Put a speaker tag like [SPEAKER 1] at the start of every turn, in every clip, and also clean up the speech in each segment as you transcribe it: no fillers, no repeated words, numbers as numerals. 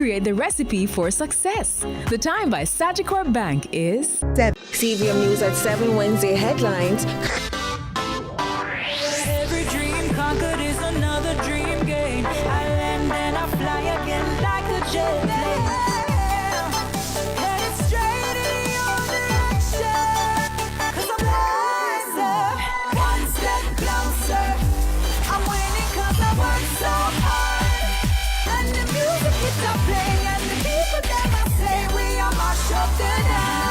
[SPEAKER 1] Create the recipe for success. The Time by Sagicor Bank is
[SPEAKER 2] CVM News at 7 Wednesday headlines.
[SPEAKER 3] Every dream conquered is another dream gained. I land and I fly again like a jet plane. Headed straight in your direction. 'Cause I'm wiser, one step closer. I'm winning 'cause I work so hard. And the music keeps on playing, and the people them I say we are march up the dance.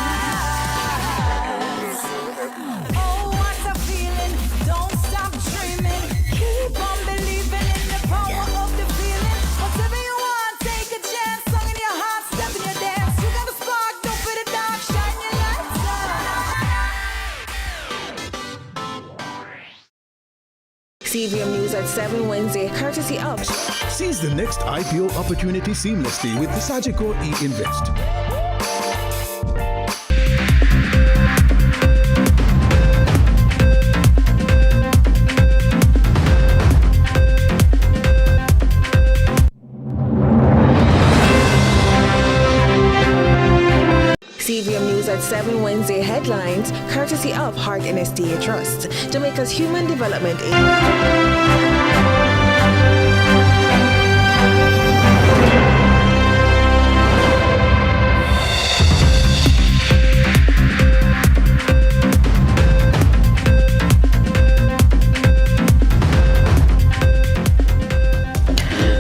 [SPEAKER 3] Oh, what a feeling! Don't stop dreaming. Keep on believing in the power of the feeling. Whatever you want, take a chance. Song in your heart, step in your dance. You got a spark, don't fit it down. Shine your lights on.
[SPEAKER 2] CVM News at 7 Wednesday, courtesy of.
[SPEAKER 4] Seize the next IPO opportunity seamlessly with the Sagicor e-Invest.
[SPEAKER 2] CVM News at 7 Wednesday headlines, courtesy of Heart NSDA Trust, Jamaica's Human Development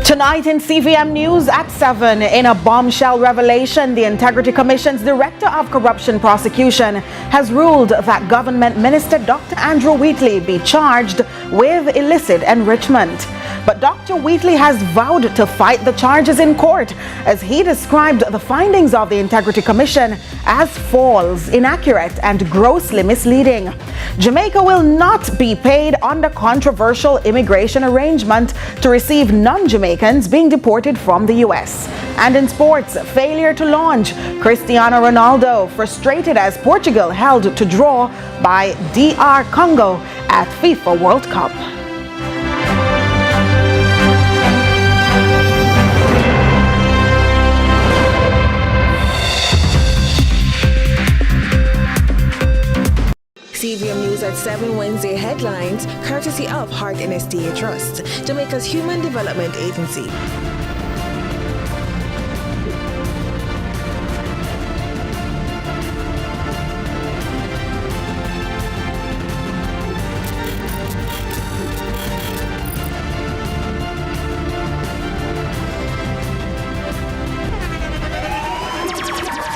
[SPEAKER 5] Tonight in CVM News at 7, in a bombshell revelation, the Integrity Commission's Director of Corruption Prosecution has ruled that Government Minister Dr. Andrew Wheatley be charged with illicit enrichment. But Dr. Wheatley has vowed to fight the charges in court, as he described the findings of the Integrity Commission as false, inaccurate, and grossly misleading. Jamaica will not be paid under controversial immigration arrangement to receive non-Jamaicans being deported from the U.S. And in sports, failure to launch. Cristiano Ronaldo frustrated as Portugal held to draw by DR Congo at FIFA World Cup.
[SPEAKER 2] CVM News at 7 Wednesday headlines, courtesy of Heart NSDA Trust, Jamaica's Human Development Agency.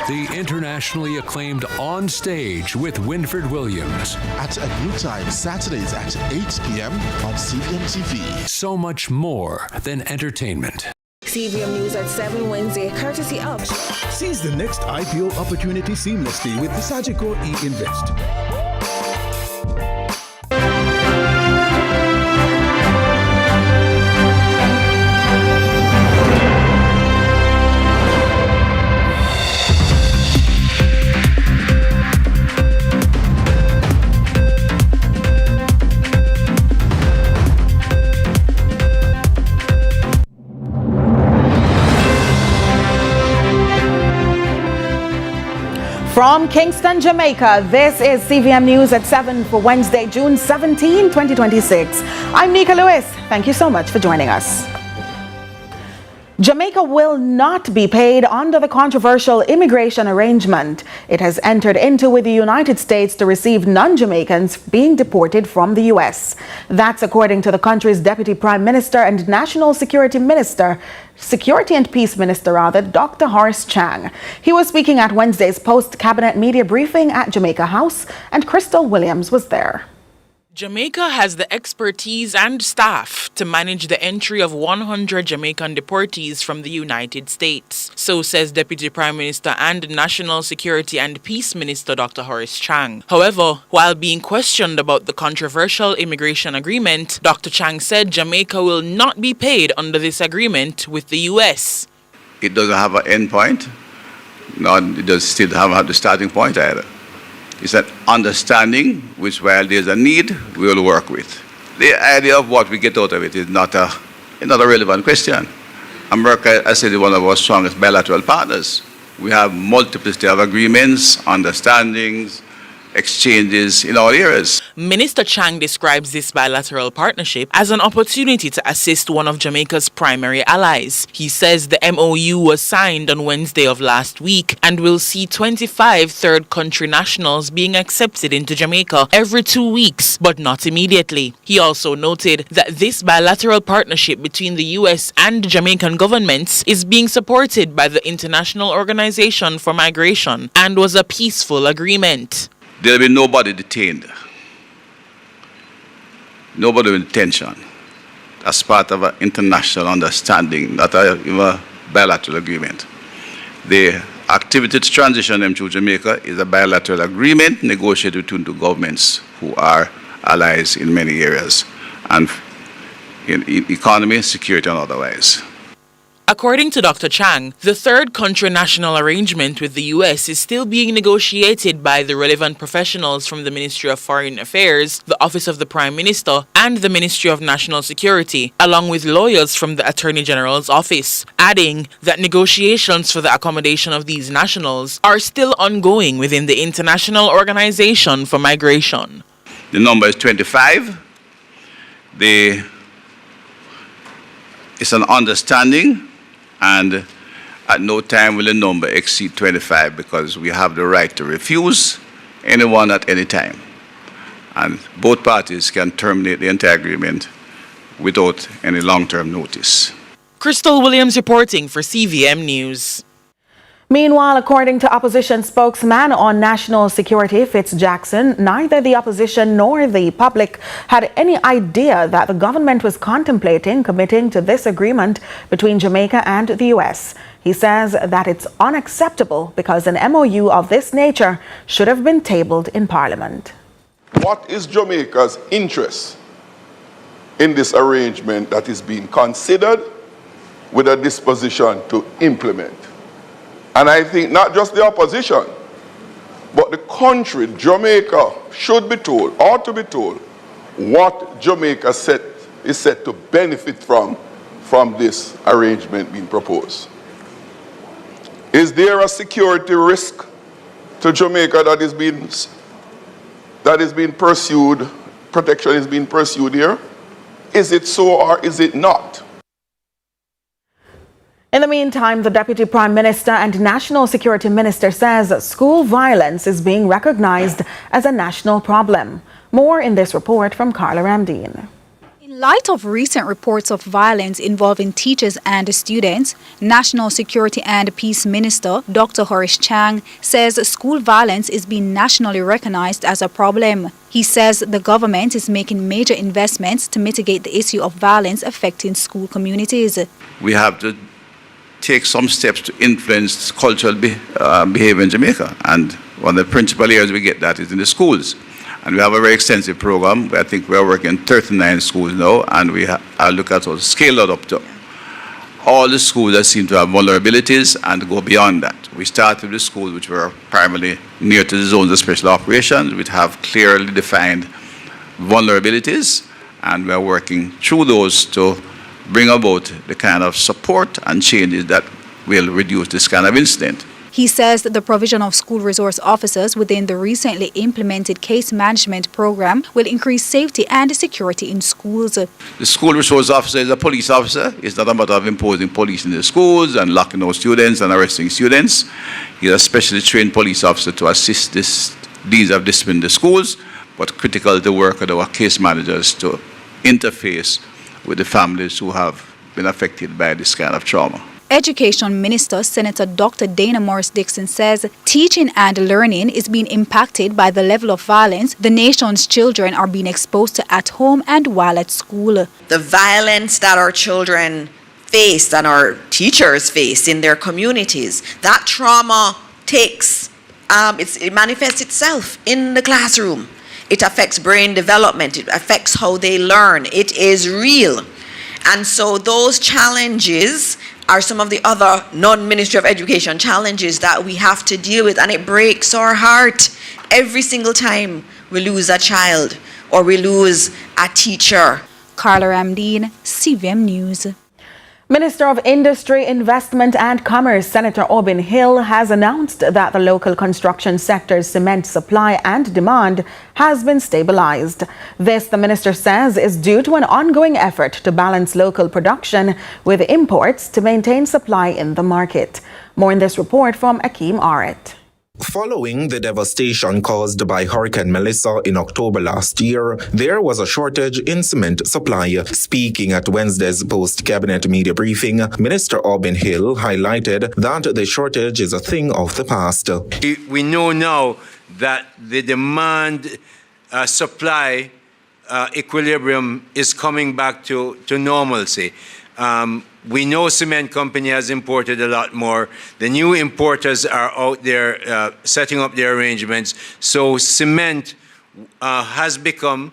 [SPEAKER 6] The internationally acclaimed On Stage with Winfred Williams.
[SPEAKER 7] At a new time, Saturdays at 8 p.m. on CVM TV.
[SPEAKER 6] So much more than entertainment.
[SPEAKER 2] CVM News at 7 Wednesday, courtesy of.
[SPEAKER 4] Seize the next IPO opportunity seamlessly with the Sagicor e-Invest.
[SPEAKER 5] From Kingston, Jamaica, this is CVM News at 7 for Wednesday, June 17, 2026. I'm Nika Lewis. Thank you so much for joining us. Jamaica will not be paid under the controversial immigration arrangement it has entered into with the United States to receive non-Jamaicans being deported from the U.S. That's according to the country's Deputy Prime Minister and National Security and Peace Minister, Dr. Horace Chang. He was speaking at Wednesday's post-cabinet media briefing at Jamaica House, and Crystal Williams was there.
[SPEAKER 8] Jamaica has the expertise and staff to manage the entry of 100 Jamaican deportees from the United States. So says Deputy Prime Minister and National Security and Peace Minister Dr. Horace Chang. However, while being questioned about the controversial immigration agreement, Dr. Chang said Jamaica will not be paid under this agreement with the U.S.
[SPEAKER 9] It doesn't have an end point, nor it does still have the starting point either. It's an understanding which, while there's a need, we will work with. The idea of what we get out of it is not a relevant question. America, I said, is one of our strongest bilateral partners. We have multiplicity of agreements, understandings, exchanges in all areas.
[SPEAKER 8] Minister Chang describes this bilateral partnership as an opportunity to assist one of Jamaica's primary allies. He says the MOU was signed on Wednesday of last week and will see 25 third country nationals being accepted into Jamaica every 2 weeks, but not immediately. He also noted that this bilateral partnership between the U.S. and Jamaican governments is being supported by the International Organization for Migration and was a peaceful agreement.
[SPEAKER 9] There will be nobody detained, nobody with detention. As part of an international understanding, not a bilateral agreement. The activity to transition them to Jamaica is a bilateral agreement negotiated between two governments who are allies in many areas, and in economy, security, and otherwise.
[SPEAKER 8] According to Dr. Chang, the third country national arrangement with the U.S. is still being negotiated by the relevant professionals from the Ministry of Foreign Affairs, the Office of the Prime Minister, and the Ministry of National Security, along with lawyers from the Attorney General's office, adding that negotiations for the accommodation of these nationals are still ongoing within the International Organization for Migration.
[SPEAKER 9] The number is 25. It's an understanding, and at no time will the number exceed 25 because we have the right to refuse anyone at any time. And both parties can terminate the entire agreement without any long-term notice.
[SPEAKER 8] Crystal Williams reporting for CVM News.
[SPEAKER 5] Meanwhile, according to opposition spokesman on national security, Fitz Jackson, neither the opposition nor the public had any idea that the government was contemplating committing to this agreement between Jamaica and the U.S. He says that it's unacceptable because an MOU of this nature should have been tabled in Parliament.
[SPEAKER 10] What is Jamaica's interest in this arrangement that is being considered with a disposition to implement? And I think not just the opposition, but the country, Jamaica, should be told, ought to be told, what Jamaica is set to benefit from this arrangement being proposed. Is there a security risk to Jamaica that is being pursued, protection is being pursued here? Is it so or is it not?
[SPEAKER 5] In the meantime, the Deputy Prime Minister and National Security Minister says school violence is being recognized as a national problem. More in this report from Carla Ramdeen.
[SPEAKER 11] In light of recent reports of violence involving teachers and students, National Security and Peace Minister Dr. Horace Chang says school violence is being nationally recognized as a problem. He says the government is making major investments to mitigate the issue of violence affecting school communities.
[SPEAKER 9] We have to take some steps to influence cultural behavior in Jamaica. And one of the principal areas we get that is in the schools. And we have a very extensive program. I think we are working in 39 schools now, and I look at how to scale that up to all the schools that seem to have vulnerabilities and go beyond that. We start with the schools which were primarily near to the zones of special operations, which have clearly defined vulnerabilities, and we are working through those to bring about the kind of support and changes that will reduce this kind of incident.
[SPEAKER 11] He says that the provision of school resource officers within the recently implemented case management program will increase safety and security in schools.
[SPEAKER 9] The school resource officer is a police officer. It's not a matter of imposing police in the schools and locking out students and arresting students. He's a specially trained police officer to assist these of discipline in the schools, but critical to work with our case managers to interface with the families who have been affected by this kind of trauma.
[SPEAKER 11] Education Minister Senator Dr. Dana Morris-Dixon says teaching and learning is being impacted by the level of violence the nation's children are being exposed to at home and while at school.
[SPEAKER 12] The violence that our children face and our teachers face in their communities, that trauma it manifests itself in the classroom. It affects brain development. It affects how they learn. It is real. And so those challenges are some of the other non-Ministry of Education challenges that we have to deal with. And it breaks our heart every single time we lose a child or we lose a teacher.
[SPEAKER 11] Carla Ramdeen, CVM News.
[SPEAKER 5] Minister of Industry, Investment and Commerce, Senator Obin Hill, has announced that the local construction sector's cement supply and demand has been stabilized. This, the minister says, is due to an ongoing effort to balance local production with imports to maintain supply in the market. More in this report from Akeem Aret.
[SPEAKER 13] Following the devastation caused by Hurricane Melissa in October last year, there was a shortage in cement supply. Speaking at Wednesday's post-cabinet media briefing, Minister Obin Hill highlighted that the shortage is a thing of the past.
[SPEAKER 14] We know now that the demand supply equilibrium is coming back to normalcy. We know cement company has imported a lot more. The new importers are out there setting up their arrangements. So cement has become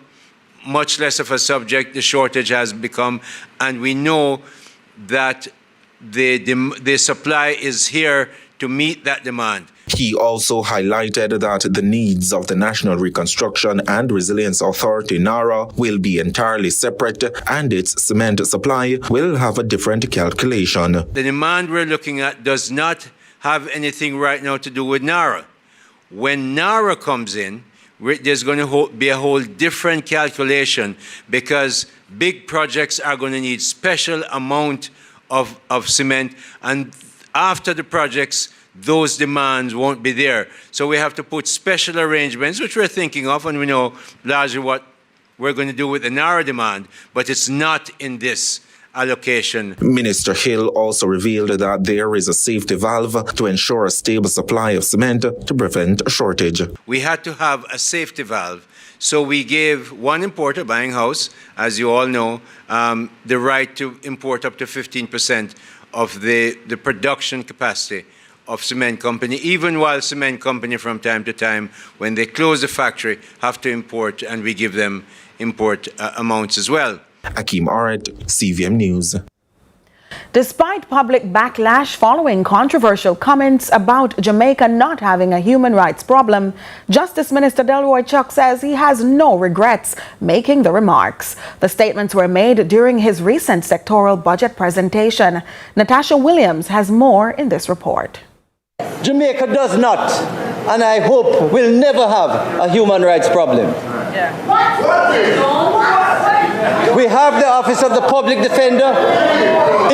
[SPEAKER 14] much less of a subject. The shortage has become, and we know that the supply is here to meet that demand.
[SPEAKER 13] He also highlighted that the needs of the National Reconstruction and Resilience Authority, NARA, will be entirely separate, and its cement supply will have a different calculation.
[SPEAKER 14] The demand we're looking at does not have anything right now to do with NARA. When NARA comes in, there's going to be a whole different calculation, because big projects are going to need special amount of cement, and after the projects, those demands won't be there. So we have to put special arrangements, which we're thinking of, and we know largely what we're going to do with the NARA demand, but it's not in this allocation.
[SPEAKER 13] Minister Hill also revealed that there is a safety valve to ensure a stable supply of cement to prevent a shortage.
[SPEAKER 14] We had to have a safety valve. So we gave one importer buying house, as you all know, the right to import up to 15% of the production capacity of cement company, even while cement company from time to time, when they close the factory, have to import, and we give them import amounts as well.
[SPEAKER 13] Akeem Aret, CVM News.
[SPEAKER 5] Despite public backlash following controversial comments about Jamaica not having a human rights problem, Justice Minister Delroy Chuck says he has no regrets making the remarks. The statements were made during his recent sectoral budget presentation. Natasha Williams has more in this report.
[SPEAKER 15] Jamaica does not, and I hope will never have, a human rights problem. We have the Office of the Public Defender.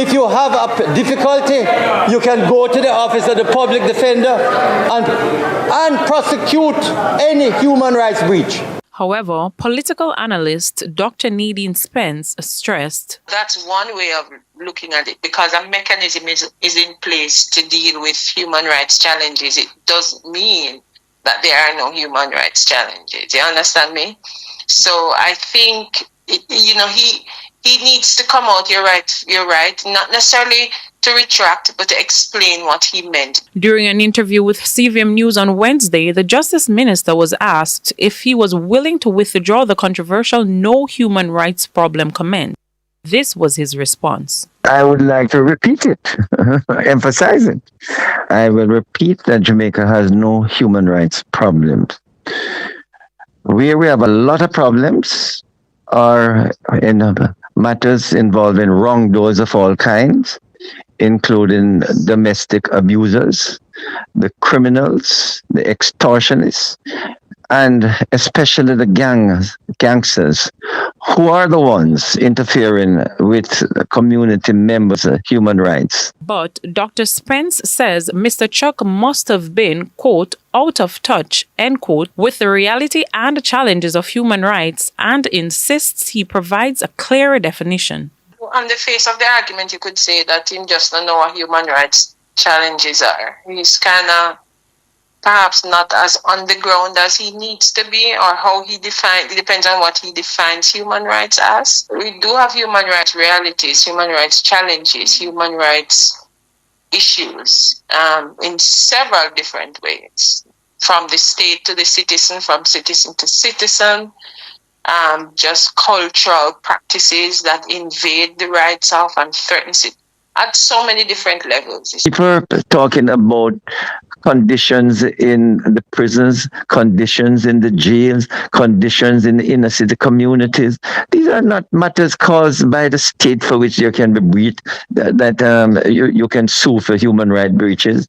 [SPEAKER 15] If you have a difficulty, you can go to the Office of the Public Defender and prosecute any human rights breach.
[SPEAKER 8] However, political analyst Dr. Nadine Spence stressed
[SPEAKER 16] that's one way of looking at it, because a mechanism is in place to deal with human rights challenges. It doesn't mean that there are no human rights challenges. You understand me? So I think, he needs to come out, you're right, not necessarily to retract, but to explain what he meant.
[SPEAKER 8] During an interview with CVM News on Wednesday, the Justice Minister was asked if he was willing to withdraw the controversial no human rights problem comment. This was his response.
[SPEAKER 17] I would like to repeat it, emphasize it. I will repeat that Jamaica has no human rights problems. Where we have a lot of problems are in matters involving wrongdoers of all kinds, including domestic abusers, the criminals, the extortionists, and especially the gangsters, who are the ones interfering with community members' human rights.
[SPEAKER 8] But Dr. Spence says Mr. Chuck must have been, quote, out of touch, end quote, with the reality and challenges of human rights, and insists he provides a clearer definition.
[SPEAKER 16] On the face of the argument, you could say that he just don't know what human rights challenges are. He's kind of perhaps not as on the ground as he needs to be, or how he defines, it depends on what he defines human rights as. We do have human rights realities, human rights challenges, human rights issues in several different ways, from the state to the citizen, from citizen to citizen, just cultural practices that invade the rights of and threatens it at so many different levels.
[SPEAKER 17] People are talking about conditions in the prisons, conditions in the jails, conditions in the inner city communities. These are not matters caused by the state for which there can be breach, that you can sue for human rights breaches.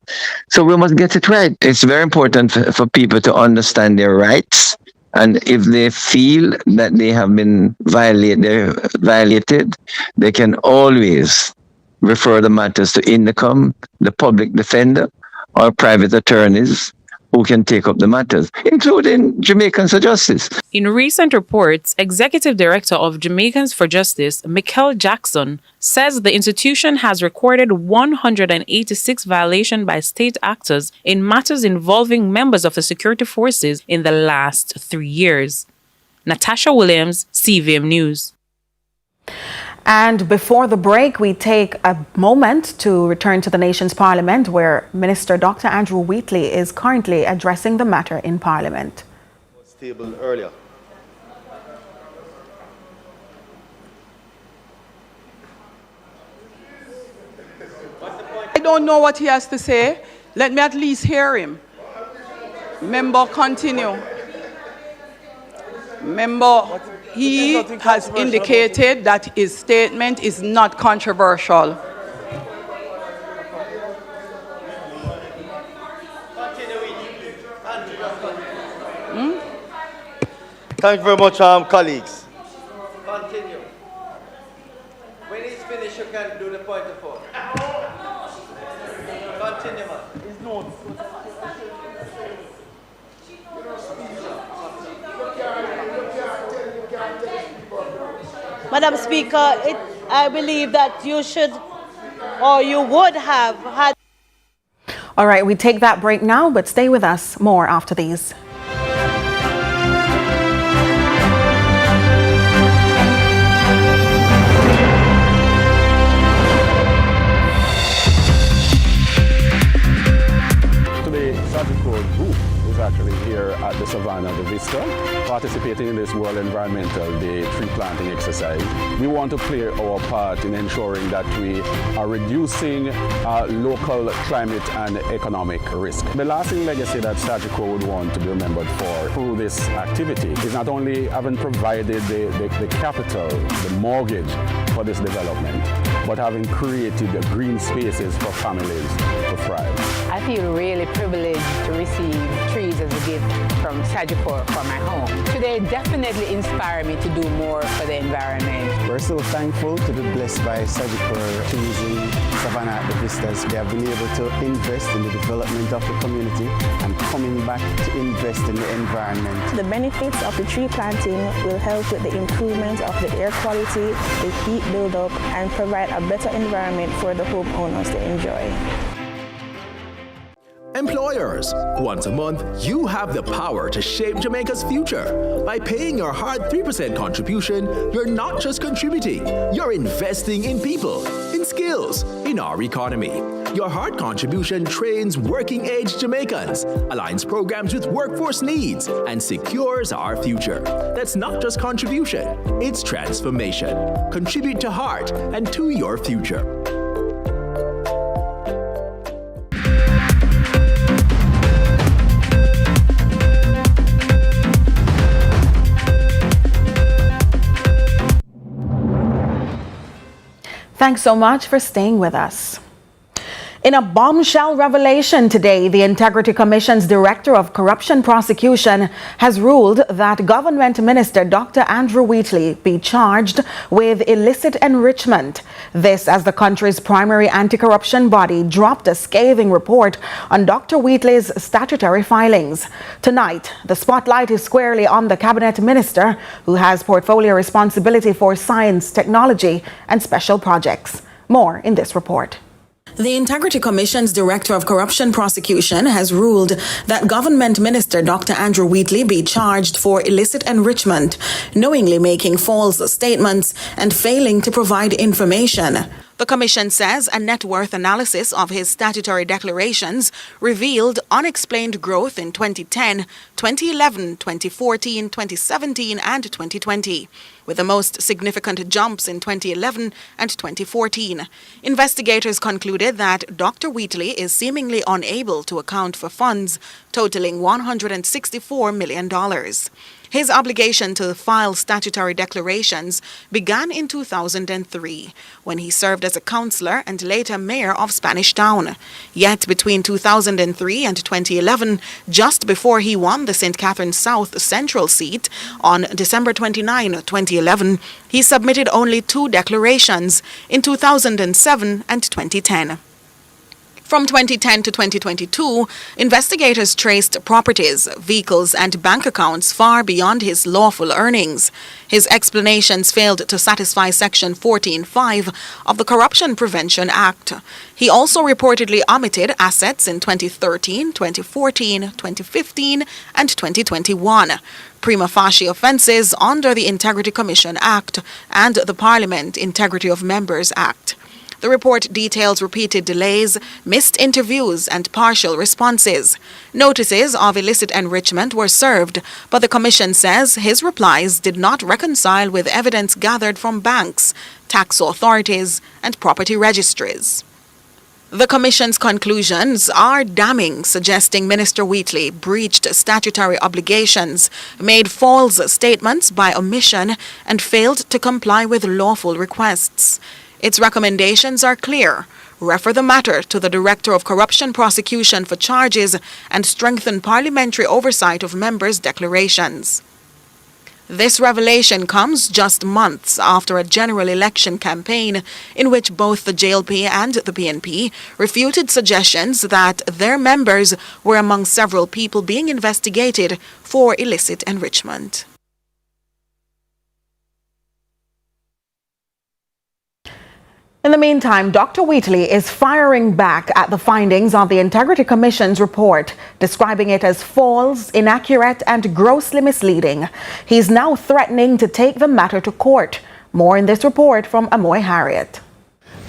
[SPEAKER 17] So we must get it right. It's very important for people to understand their rights. And if they feel that they have been violated, they can always refer the matters to INDECOM, the public defender, or private attorneys who can take up the matters, including Jamaicans for Justice.
[SPEAKER 8] In recent reports, Executive Director of Jamaicans for Justice, Mikel Jackson, says the institution has recorded 186 violations by state actors in matters involving members of the security forces in the last 3 years. Natasha Williams, CVM News.
[SPEAKER 5] And before the break, we take a moment to return to the nation's parliament, where Minister Dr. Andrew Wheatley is currently addressing the matter in parliament.
[SPEAKER 18] Tabled earlier.
[SPEAKER 19] I don't know what he has to say. Let me at least hear him. Member, continue. Member, he has indicated that his statement is not controversial.
[SPEAKER 18] Thank you very much, colleagues. Continue. When he's finished, you can do the point of order. Continue, man. His notes.
[SPEAKER 20] Madam Speaker, I believe that you should, or you would have had.
[SPEAKER 5] All right, we take that break now, but stay with us. More after these.
[SPEAKER 21] Actually here at the Savannah, the Vista, participating in this World Environmental Day tree planting exercise. We want to play our part in ensuring that we are reducing local climate and economic risk. The lasting legacy that Sagicor would want to be remembered for through this activity is not only having provided the capital, the mortgage for this development, but having created the green spaces for families to thrive.
[SPEAKER 22] I feel really privileged to receive trees as a gift from Sagicor for my home. Today definitely inspired me to do more for the environment.
[SPEAKER 23] We're so thankful to be blessed by Sagicor choosing Savannah at the Vistas. They have been able to invest in the development of the community and coming back to invest in the environment.
[SPEAKER 24] The benefits of the tree planting will help with the improvement of the air quality, the heat buildup, and provide a better environment for the homeowners to enjoy.
[SPEAKER 25] Employers, once a month, you have the power to shape Jamaica's future. By paying your hard 3% contribution, you're not just contributing, you're investing in people, in skills, in our economy. Your hard contribution trains working-age Jamaicans, aligns programs with workforce needs, and secures our future. That's not just contribution, it's transformation. Contribute to heart and to your future.
[SPEAKER 5] Thanks so much for staying with us. In a bombshell revelation today, the Integrity Commission's Director of Corruption Prosecution has ruled that Government Minister Dr. Andrew Wheatley be charged with illicit enrichment. This as the country's primary anti-corruption body dropped a scathing report on Dr. Wheatley's statutory filings. Tonight, the spotlight is squarely on the Cabinet Minister, who has portfolio responsibility for science, technology, and special projects. More in this report. The Integrity Commission's Director of Corruption Prosecution has ruled that Government Minister Dr. Andrew Wheatley be charged for illicit enrichment, knowingly making false statements and failing to provide information. The Commission says a net worth analysis of his statutory declarations revealed unexplained growth in 2010, 2011, 2014, 2017, and 2020, with the most significant jumps in 2011 and 2014. Investigators concluded that Dr. Wheatley is seemingly unable to account for funds totaling $164 million. His obligation to file statutory declarations began in 2003, when he served as a councillor and later mayor of Spanish Town. Yet between 2003 and 2011, just before he won the St. Catharines South Central seat on December 29, 2011, he submitted only 2 declarations in 2007 and 2010. From 2010 to 2022, investigators traced properties, vehicles, and bank accounts far beyond his lawful earnings. His explanations failed to satisfy Section 14(5) of the Corruption Prevention Act. He also reportedly omitted assets in 2013, 2014, 2015, and 2021. Prima facie offences under the Integrity Commission Act and the Parliament Integrity of Members Act. The report details repeated delays, missed interviews, and partial responses. Notices of illicit enrichment were served, but the Commission says his replies did not reconcile with evidence gathered from banks, tax authorities, and property registries. The Commission's conclusions are damning, suggesting Minister Wheatley breached statutory obligations, made false statements by omission, and failed to comply with lawful requests. Its recommendations are clear. Refer the matter to the Director of Corruption Prosecution for charges and strengthen parliamentary oversight of members' declarations. This revelation comes just months after a general election campaign in which both the JLP and the PNP refuted suggestions that their members were among several people being investigated for illicit enrichment. In the meantime, Dr. Wheatley is firing back at the findings of the Integrity Commission's report, describing it as false, inaccurate, and grossly misleading. He's now threatening to take the matter to court. More in this report from Amoy Harriet.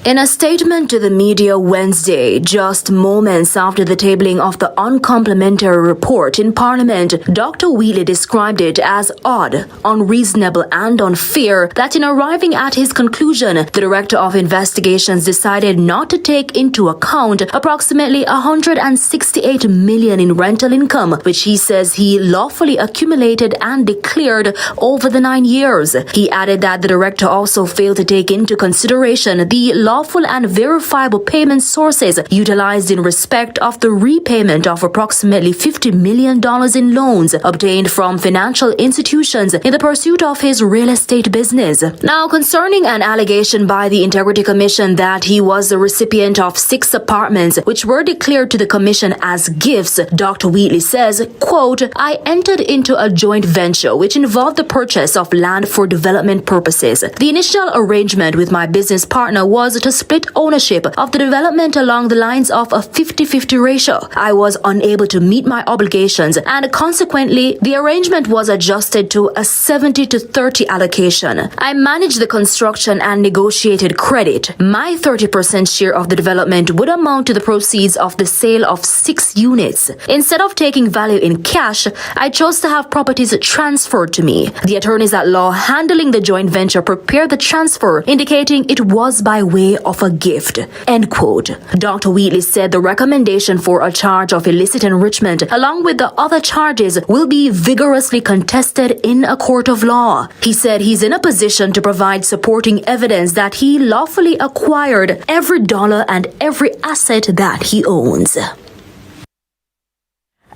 [SPEAKER 1] In a statement to the media Wednesday, just moments after the tabling of the uncomplimentary report in Parliament, Dr. Wheatley described it as odd, unreasonable, and unfair that in arriving at his conclusion, the Director of Investigations decided not to take into account approximately $168 million in rental income, which he says he lawfully accumulated and declared over the 9 years. He added that the Director also failed to take into consideration the lawful and verifiable payment sources utilized in respect of the repayment of approximately $50 million in loans obtained from financial institutions in the pursuit of his real estate business. Now, concerning an allegation by the Integrity Commission that he was the recipient of 6 apartments which were declared to the Commission as gifts, Dr. Wheatley says, quote, "I entered into a joint venture which involved the purchase of land for development purposes. The initial arrangement with my business partner was to split ownership of the development along the lines of a 50-50 ratio. I was unable to meet my obligations and consequently the arrangement was adjusted to a 70-30 allocation. I managed the construction and negotiated credit. My 30% share of the development would amount to the proceeds of the sale of 6 units. Instead of taking value in cash, I chose to have properties transferred to me. The attorneys at law handling the joint venture prepared the transfer, indicating it was by way of a gift." End quote. Dr. Wheatley said the recommendation for a charge of illicit enrichment, along with the other charges, will be vigorously contested in a court of law. He said he's in a position to provide supporting evidence that he lawfully acquired every dollar and every asset that he owns.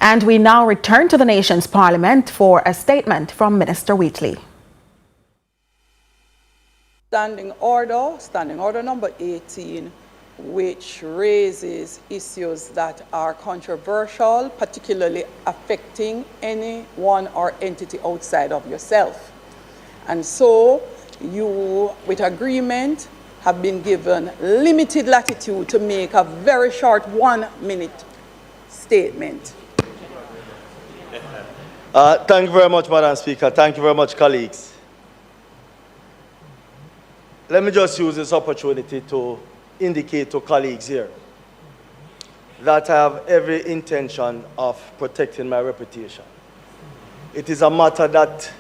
[SPEAKER 5] And we now return to the nation's parliament for a statement from Minister Wheatley.
[SPEAKER 19] Standing order number 18, which raises issues that are controversial, particularly affecting anyone or entity outside of yourself. And so you, with agreement, have been given limited latitude to make a very short 1-minute statement.
[SPEAKER 18] Thank you very much, Madam Speaker. Thank you very much, colleagues. let me just use this opportunity to indicate to colleagues here that I have every intention of protecting my reputation. It is a matter that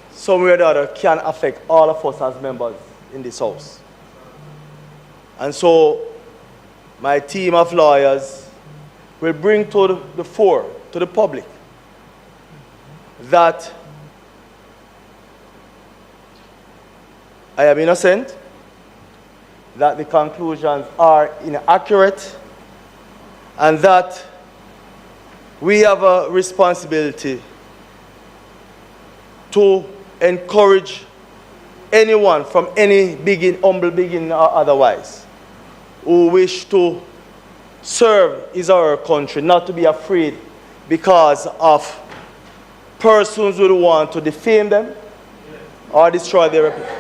[SPEAKER 18] somewhere or the other can affect all of us as members in this House. And so my team of lawyers will bring to the fore, to the public, that I am innocent, that the conclusions are inaccurate, and that we have a responsibility to encourage anyone from any humble beginning or otherwise who wish to serve his or her country, not to be afraid because of persons who want to defame them or destroy their reputation.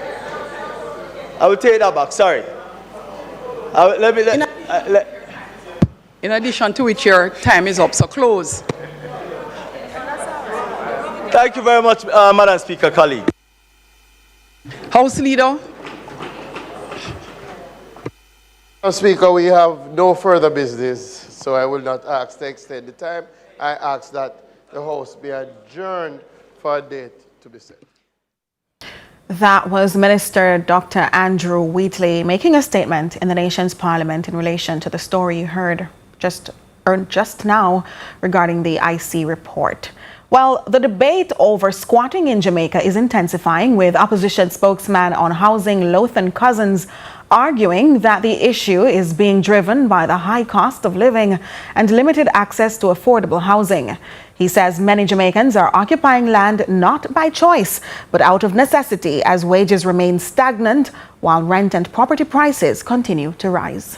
[SPEAKER 18] I will take that back, sorry.
[SPEAKER 19] In addition to which, your time is up, so close.
[SPEAKER 18] Thank you very much, Madam Speaker, colleague.
[SPEAKER 19] House Leader.
[SPEAKER 2] Madam Speaker, we have no further business, so I will not ask to extend the time. I ask that the House be adjourned for a date to be set.
[SPEAKER 5] That was Minister Dr. Andrew Wheatley making a statement in the nation's parliament in relation to the story you heard just now regarding the IC report. Well, the debate over squatting in Jamaica is intensifying, with opposition spokesman on housing Lothan Cousins arguing that the issue is being driven by the high cost of living and limited access to affordable housing. He says many Jamaicans are occupying land not by choice, but out of necessity, as wages remain stagnant while rent and property prices continue to rise.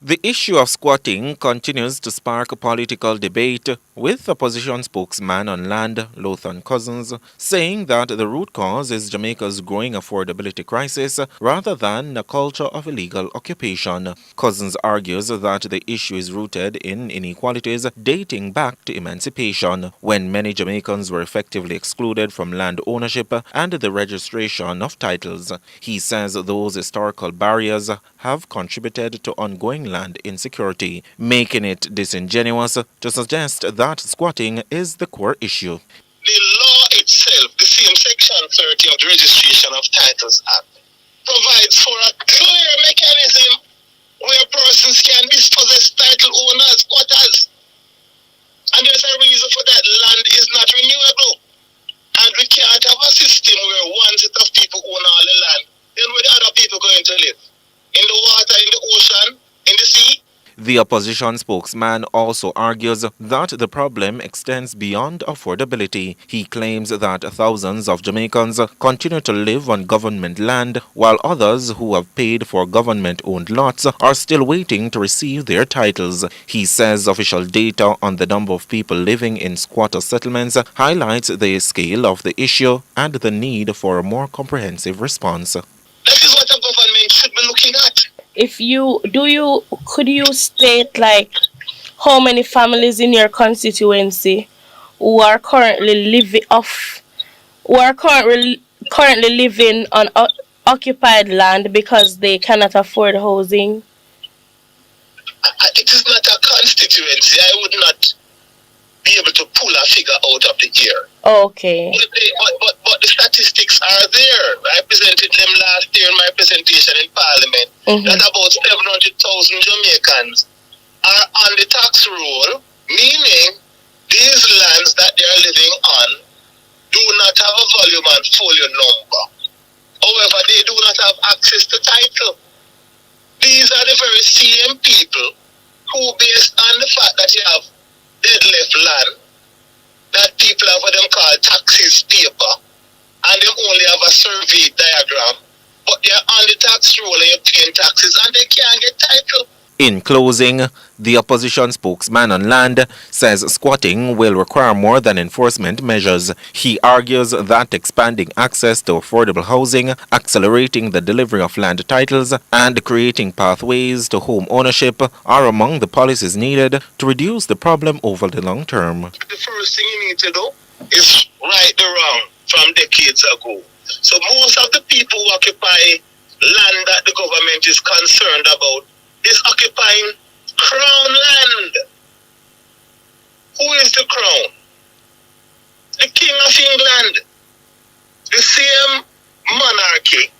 [SPEAKER 13] The issue of squatting continues to spark a political debate, with opposition spokesman on land, Lothan Cousins, saying that the root cause is Jamaica's growing affordability crisis rather than a culture of illegal occupation. Cousins argues that the issue is rooted in inequalities dating back to emancipation, when many Jamaicans were effectively excluded from land ownership and the registration of titles. He says those historical barriers have contributed to ongoing land insecurity, making it disingenuous to suggest that squatting is the core issue.
[SPEAKER 3] The law itself, the same Section 30 of the Registration of Titles Act, provides for a clear mechanism where persons can dispossess title owners, squatters. And there's a reason for that. Land is not renewable. And we can't have a system where one set of people own all the land. Then where the other people going to live? In the water, in the ocean, in the sea?
[SPEAKER 13] The opposition spokesman also argues that the problem extends beyond affordability. He claims that thousands of Jamaicans continue to live on government land, while others who have paid for government-owned lots are still waiting to receive their titles. He says official data on the number of people living in squatter settlements highlights the scale of the issue and the need for a more comprehensive response.
[SPEAKER 3] That is what a government should be looking at.
[SPEAKER 20] Could you state like how many families in your constituency who are currently living on occupied land because they cannot afford housing?
[SPEAKER 3] It is not a constituency. I would not be able to pull a figure out of the air.
[SPEAKER 20] Okay.
[SPEAKER 3] But the statistics are there. I presented them last year in my presentation in Parliament. That about 700,000 Jamaicans are on the tax roll, meaning these lands that they are living on do not have a volume and folio number. However, they do not have access to title. These are the very same people who, based on the fact that you have dead left land, that people have what them call taxes paper, and they only have a survey diagram, but they're on the tax roll and you're paying taxes and they can't get title.
[SPEAKER 13] In closing, the opposition spokesman on land says squatting will require more than enforcement measures. He argues that expanding access to affordable housing, accelerating the delivery of land titles, and creating pathways to home ownership are among the policies needed to reduce the problem over the long term.
[SPEAKER 3] The first thing you need to do is right the wrong from decades ago. So most of the people who occupy land that the government is concerned about is occupying crown land. Who is the crown? The King of England. The same monarchy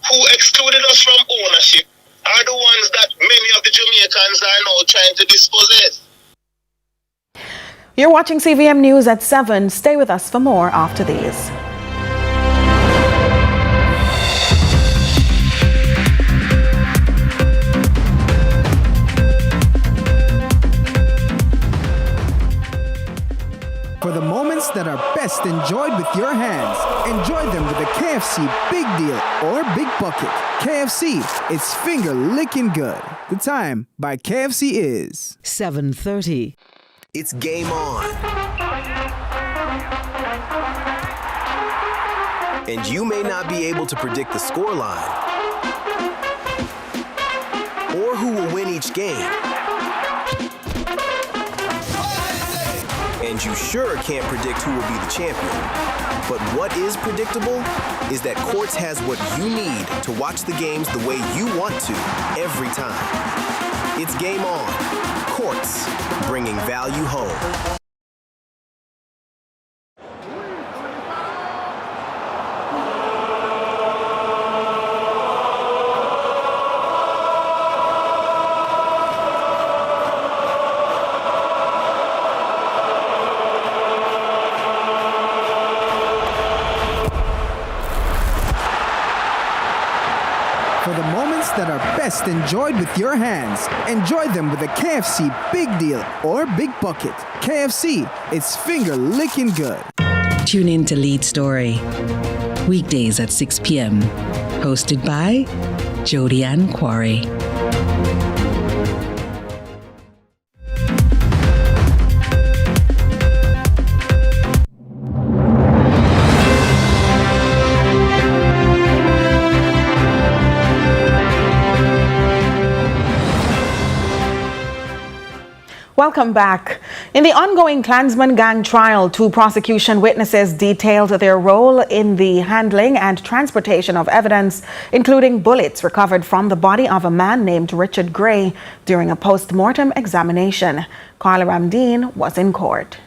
[SPEAKER 3] who excluded us from ownership are the ones that many of the Jamaicans are now trying to dispossess.
[SPEAKER 5] You're watching CVM News at 7. Stay with us for more after these.
[SPEAKER 4] For the moments that are best enjoyed with your hands, enjoy them with a KFC Big Deal or Big Bucket. KFC, it's finger licking good. The time by KFC is
[SPEAKER 6] 7:30.
[SPEAKER 25] It's game on. And you may not be able to predict the scoreline or who will win each game. And you sure can't predict who will be the champion. But what is predictable is that Quartz has what you need to watch the games the way you want to every time. It's game on. Quartz, bringing value home.
[SPEAKER 4] For the moments that are best enjoyed with your hands, enjoy them with a KFC Big Deal or Big Bucket. KFC, it's finger licking good.
[SPEAKER 6] Tune in to Lead Story. Weekdays at 6 p.m. Hosted by Jody Ann Quarry.
[SPEAKER 5] Welcome back. In the ongoing Clansman gang trial, 2 prosecution witnesses detailed their role in the handling and transportation of evidence, including bullets recovered from the body of a man named Richard Gray during a post-mortem examination. Carla Ramdeen was in court.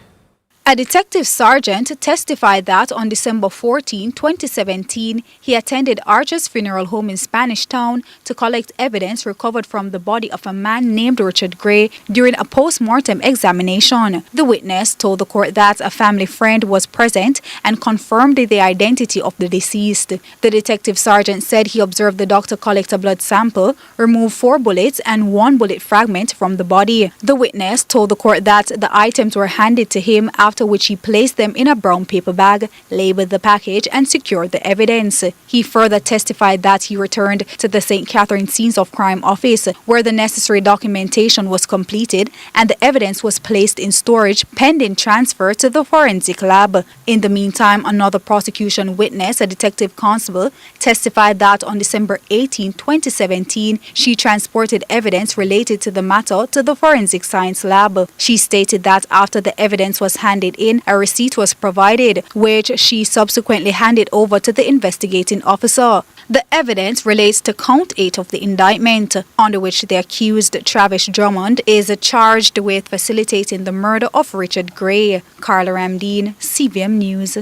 [SPEAKER 11] A detective sergeant testified that on December 14, 2017, he attended Archer's funeral home in Spanish Town to collect evidence recovered from the body of a man named Richard Gray during a post-mortem examination. The witness told the court that a family friend was present and confirmed the identity of the deceased. The detective sergeant said he observed the doctor collect a blood sample, remove 4 bullets and 1 bullet fragment from the body. The witness told the court that the items were handed to him after which he placed them in a brown paper bag, labeled the package, and secured the evidence. He further testified that he returned to the St. Catherine Scenes of Crime office, where the necessary documentation was completed and the evidence was placed in storage pending transfer to the forensic lab. In the meantime, another prosecution witness, a detective constable, testified that on December 18, 2017, she transported evidence related to the matter to the forensic science lab. She stated that after the evidence was handed in, a receipt was provided, which she subsequently handed over to the investigating officer. The evidence relates to count 8 of the indictment, under which the accused, Travis Drummond, is charged with facilitating the murder of Richard Gray. Carla Ramdeen, CVM News.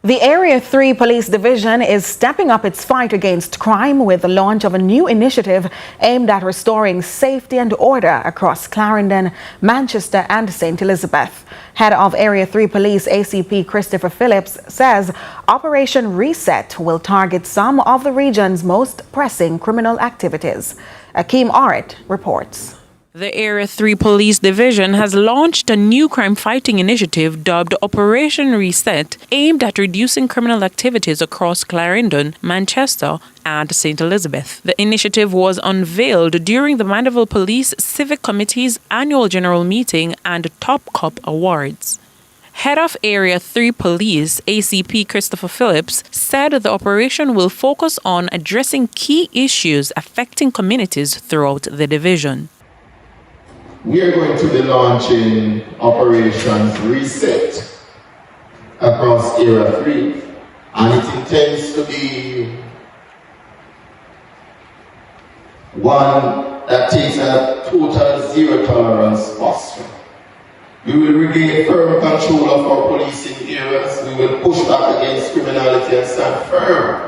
[SPEAKER 5] The Area 3 Police Division is stepping up its fight against crime with the launch of a new initiative aimed at restoring safety and order across Clarendon, Manchester and St. Elizabeth. Head of Area 3 Police ACP Christopher Phillips says Operation Reset will target some of the region's most pressing criminal activities. Akeem Arit reports.
[SPEAKER 8] The Area 3 Police Division has launched a new crime-fighting initiative dubbed Operation Reset, aimed at reducing criminal activities across Clarendon, Manchester and St. Elizabeth. The initiative was unveiled during the Mandeville Police Civic Committee's annual general meeting and Top Cop Awards. Head of Area 3 Police, ACP Christopher Phillips, said the operation will focus on addressing key issues affecting communities throughout the division.
[SPEAKER 7] We are going to be launching Operation Reset across Area 3 And it intends to be one that takes a total zero tolerance posture. We will regain firm control of our policing areas. We will push back against criminality and stand firm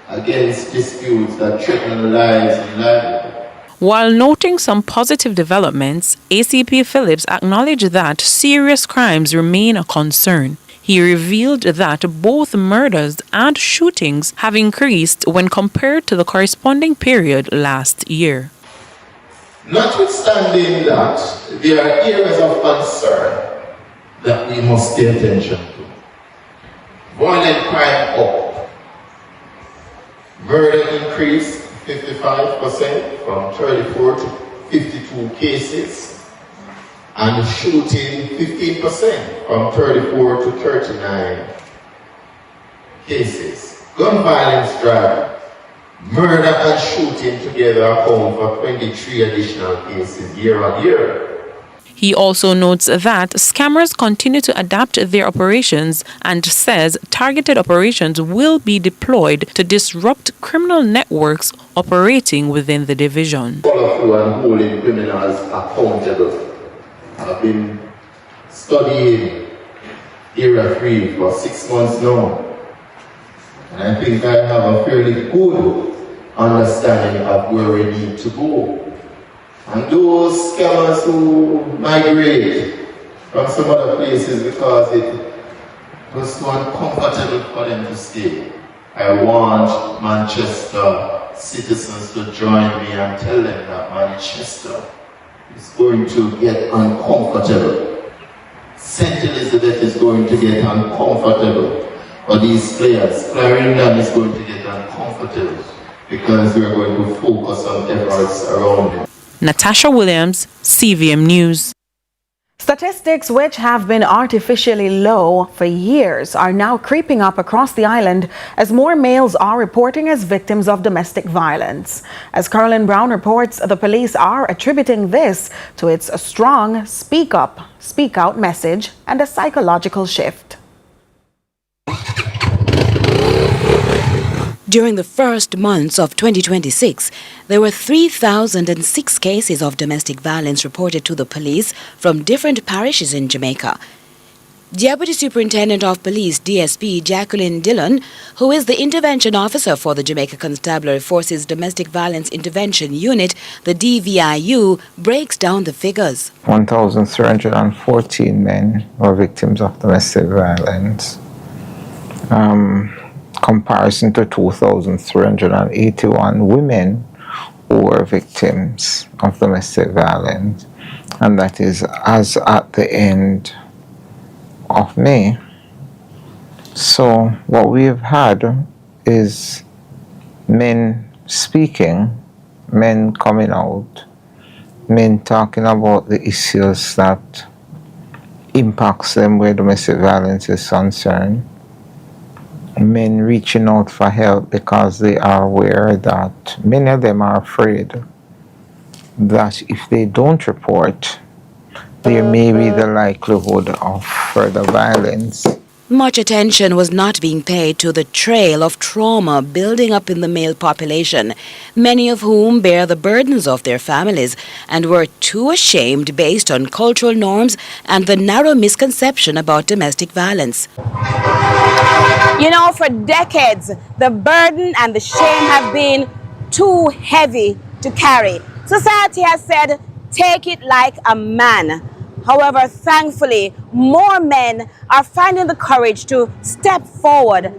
[SPEAKER 7] against disputes that threaten lives and livelihood.
[SPEAKER 8] While noting some positive developments, ACP Phillips acknowledged that serious crimes remain a concern. He revealed that both murders and shootings have increased when compared to the corresponding period last year.
[SPEAKER 7] Notwithstanding that, there are areas of concern that we must pay attention to. Violent crime up. Murder increased 55% from 34 to 52 cases. And shooting 15% from 34 to 39 cases. Gun violence drive. Murder and shooting together account for 23 additional cases year on year.
[SPEAKER 8] He also notes that scammers continue to adapt their operations and says targeted operations will be deployed to disrupt criminal networks operating within the division.
[SPEAKER 7] Follow through and holding criminals accountable. I've been studying Area 3 for 6 months now. And I think I have a fairly good understanding of where we need to go. And those scammers who migrate from some other places because it was so uncomfortable for them to stay. I want Manchester citizens to join me and tell them that Manchester is going to get uncomfortable. St. Elizabeth is going to get uncomfortable for these players. Clarendon is going to get uncomfortable because we're going to focus on efforts around them.
[SPEAKER 8] Natasha Williams, CVM News.
[SPEAKER 5] Statistics which have been artificially low for years are now creeping up across the island as more males are reporting as victims of domestic violence. As Carolyn Brown reports, the police are attributing this to its strong speak up, speak out message and a psychological shift.
[SPEAKER 9] During the first months of 2026, there were 3,006 cases of domestic violence reported to the police from different parishes in Jamaica. Deputy Superintendent of Police DSP Jacqueline Dillon, who is the intervention officer for the Jamaica Constabulary Force's Domestic Violence Intervention Unit, the DVIU, breaks down the figures.
[SPEAKER 10] 1,314 men were victims of domestic violence. Comparison to 2,381 women who were victims of domestic violence, and that is as at the end of May. So what we've had is men speaking, men coming out, men talking about the issues that impacts them where domestic violence is concerned. Men reaching out for help because they are aware that many of them are afraid that if they don't report, there may be the likelihood of further violence.
[SPEAKER 9] Much attention was not being paid to the trail of trauma building up in the male population, many of whom bear the burdens of their families and were too ashamed based on cultural norms and the narrow misconception about domestic violence.
[SPEAKER 12] You know, for decades, the burden and the shame have been too heavy to carry. Society has said, take it like a man. However, thankfully, more men are finding the courage to step forward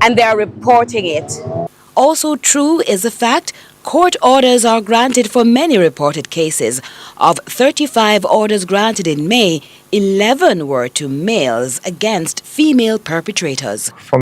[SPEAKER 12] and they are reporting it.
[SPEAKER 9] Also true is the fact court orders are granted for many reported cases. Of 35 orders granted in May, 11 were to males against female perpetrators.